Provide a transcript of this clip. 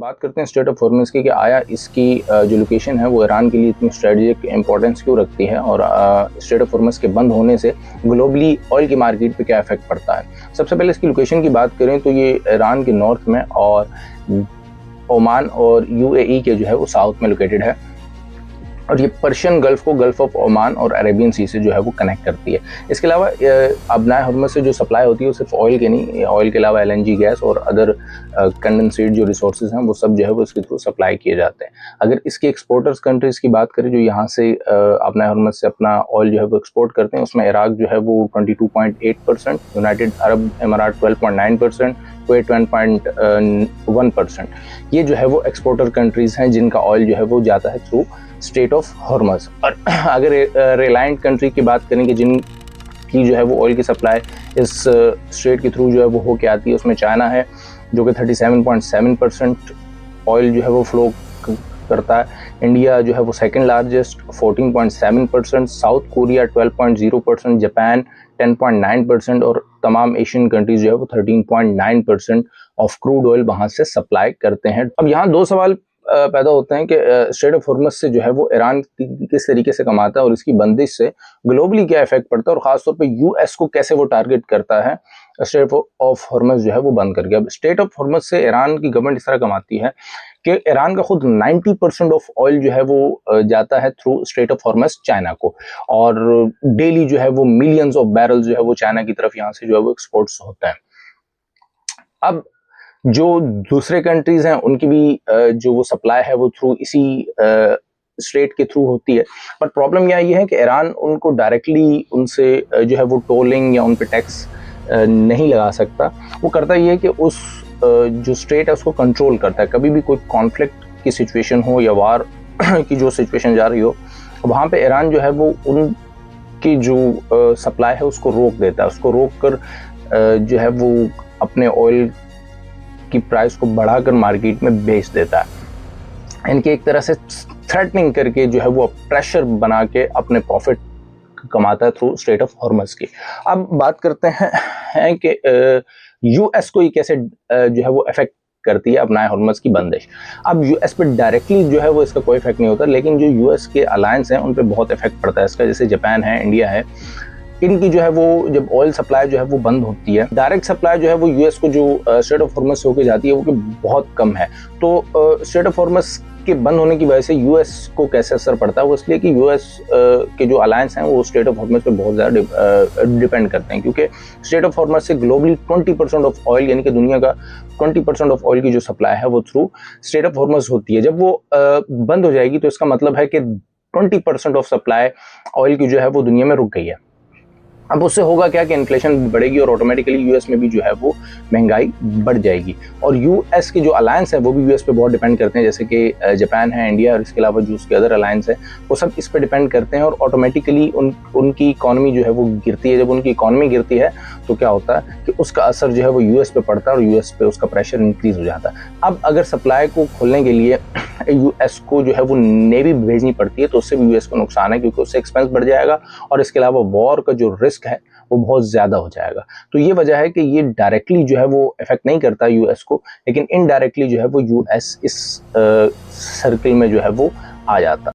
बात करते हैं स्ट्रेट ऑफ हॉर्मज़ की कि आया इसकी जो लोकेशन है वो ईरान के लिए इतनी स्ट्रेटेजिक इंपॉर्टेंस क्यों रखती है और स्ट्रेट ऑफ हॉर्मज़ के बंद होने से ग्लोबली ऑयल की मार्केट पे क्या इफेक्ट पड़ता है। सबसे पहले इसकी लोकेशन की बात करें तो ये ईरान के नॉर्थ में और ओमान और यूएई के जो है वो साउथ में लोकेटेड है और ये पर्शियन गल्फ को गल्फ ऑफ ओमान और अरेबियन सी से जो है वो कनेक्ट करती है। इसके अलावा अबनाए हॉर्मज़ से जो सप्लाई होती है वो सिर्फ ऑयल के नहीं, ऑयल के अलावा एलएनजी गैस और अदर कंडेंसेट जो रिसोर्सेज हैं वो सब जो है वो इसके थ्रू सप्लाई किए जाते हैं। अगर इसके एक्सपोर्टर्स कंट्रीज़ की बात करें जो यहाँ से अबनाए हॉर्मज़ से अपना ऑयल जो है वो एक्सपोर्ट करते हैं, उसमें इराक जो है वो 22.8%, यूनाइटेड अरब अमारात 12.9%, कुवैत 10.1%। ये जो है वो एक्सपोर्टर कंट्रीज़ हैं जिनका ऑयल जो है वो जाता है थ्रू स्ट्रेट ऑफ हॉर्मज़। और अगर रिलायंट कंट्री की बात करेंगे जिनकी जो है वो ऑयल की सप्लाई इस स्ट्रेट के थ्रू जो है वो होके आती है, उसमें चाइना है जो कि 37.7% ऑयल जो है वो फ्लो करता है। इंडिया जो है वो second largest 14.7%, south Korea 12.0%, Japan 10.9% और तमाम एशियन कंट्रीज जो है वो 13.9% ऑफ क्रूड ऑयल वहाँ से सप्लाई करते हैं। अब यहाँ दो सवाल पैदा होते हैं कि स्ट्रेट ऑफ हॉर्मज़ से जो है वो ईरान किस तरीके से कमाता है और इसकी बंदिश से ग्लोबली क्या इफेक्ट पड़ता है और ख़ासतौर पे यूएस को कैसे वो टारगेट करता है स्ट्रेट ऑफ हॉर्मज़ जो है वो बंद करके। अब स्ट्रेट ऑफ हॉर्मज़ से ईरान की गवर्नमेंट इस तरह कमाती है कि ईरान का खुद 90% ऑफ ऑयल जो है वो जाता है थ्रू स्ट्रेट ऑफ हॉर्मज़ चाइना को और डेली जो है वो मिलियंस ऑफ बैरल जो है वो चाइना की तरफ यहाँ से जो है वो एक्सपोर्ट्स होते हैं। अब जो दूसरे कंट्रीज हैं उनकी भी जो वो सप्लाई है वो थ्रू इसी स्ट्रेट के थ्रू होती है, पर प्रॉब्लम यह है कि ईरान उनको डायरेक्टली उनसे जो है वो टोलिंग या उन पे टैक्स नहीं लगा सकता। वो करता ये है कि उस जो स्ट्रेट है उसको कंट्रोल करता है। कभी भी कोई कॉन्फ्लिक्ट की सिचुएशन हो या वार की जो सिचुएशन जा रही हो, वहाँ पे ईरान जो है वो उनकी जो सप्लाई है उसको रोक देता है, उसको रोक कर जो है वो अपने ऑयल की प्राइस को बढ़ाकर मार्केट में बेच देता है। इनके एक तरह से थ्रेटनिंग करके जो है वो प्रेशर बना के अपने प्रॉफिट कमाता है थ्रू स्ट्रेट ऑफ हॉर्मज़ की। अब बात करते हैं कि यूएस को ये कैसे जो है वो इफेक्ट करती है अबनाए हॉर्मज़ की बंदिश। अब यूएस पे डायरेक्टली जो है वो इसका कोई इफेक्ट नहीं होता, लेकिन जो यूएस के अलायंस हैं उन पे बहुत इफेक्ट पड़ता है इसका, जैसे जापान है, इंडिया है। इनकी जो है वो जब ऑयल सप्लाई जो है वो बंद होती है, डायरेक्ट सप्लाई जो है वो यूएस को जो स्ट्रेट ऑफ हॉर्मज़ से होकर जाती है वो कि बहुत कम है। तो स्ट्रेट ऑफ हॉर्मज़ के बंद होने की वजह से यूएस को कैसे असर पड़ता है, वो इसलिए कि यूएस के जो अलायंस हैं वो स्ट्रेट ऑफ हॉर्मज़ पे बहुत ज़्यादा डिपेंड करते हैं, क्योंकि स्ट्रेट ऑफ हॉर्मज़ से ग्लोबली 20% ऑफ ऑयल यानी कि दुनिया का 20% ऑफ ऑयल की जो सप्लाई है वो थ्रू स्ट्रेट ऑफ हॉर्मज़ होती है। जब वो बंद हो जाएगी तो इसका मतलब है कि 20% ऑफ सप्लाई ऑयल की जो है वो दुनिया में रुक गई है। अब उससे होगा क्या कि इन्फ्लेशन बढ़ेगी और ऑटोमेटिकली यूएस में भी जो है वो महंगाई बढ़ जाएगी। और यूएस के जो अलायंस है वो भी यूएस पे बहुत डिपेंड करते हैं, जैसे कि जापान है, इंडिया और इसके अलावा जो उसके अदर अलायंस है वो सब इस पे डिपेंड करते हैं और ऑटोमेटिकली उनकी इकॉनमी जो है वो गिरती है। जब उनकी इकॉनमी गिरती है तो क्या होता है कि उसका असर जो है वो यूएस पे पड़ता है और यूएस पे उसका प्रेशर इंक्रीज हो जाता है। अब अगर सप्लाई को खोलने के लिए यूएस को जो है वो नेवी भेजनी पड़ती है तो उससे भी यूएस को नुकसान है, क्योंकि उससे एक्सपेंस बढ़ जाएगा और इसके अलावा वॉर का जो रिस्क है वो बहुत ज़्यादा हो जाएगा। तो ये वजह है कि ये डायरेक्टली जो है वो इफेक्ट नहीं करता यूएस को, लेकिन इनडायरेक्टली जो है वो यूएस इस सर्कल में जो है वो आ जाता।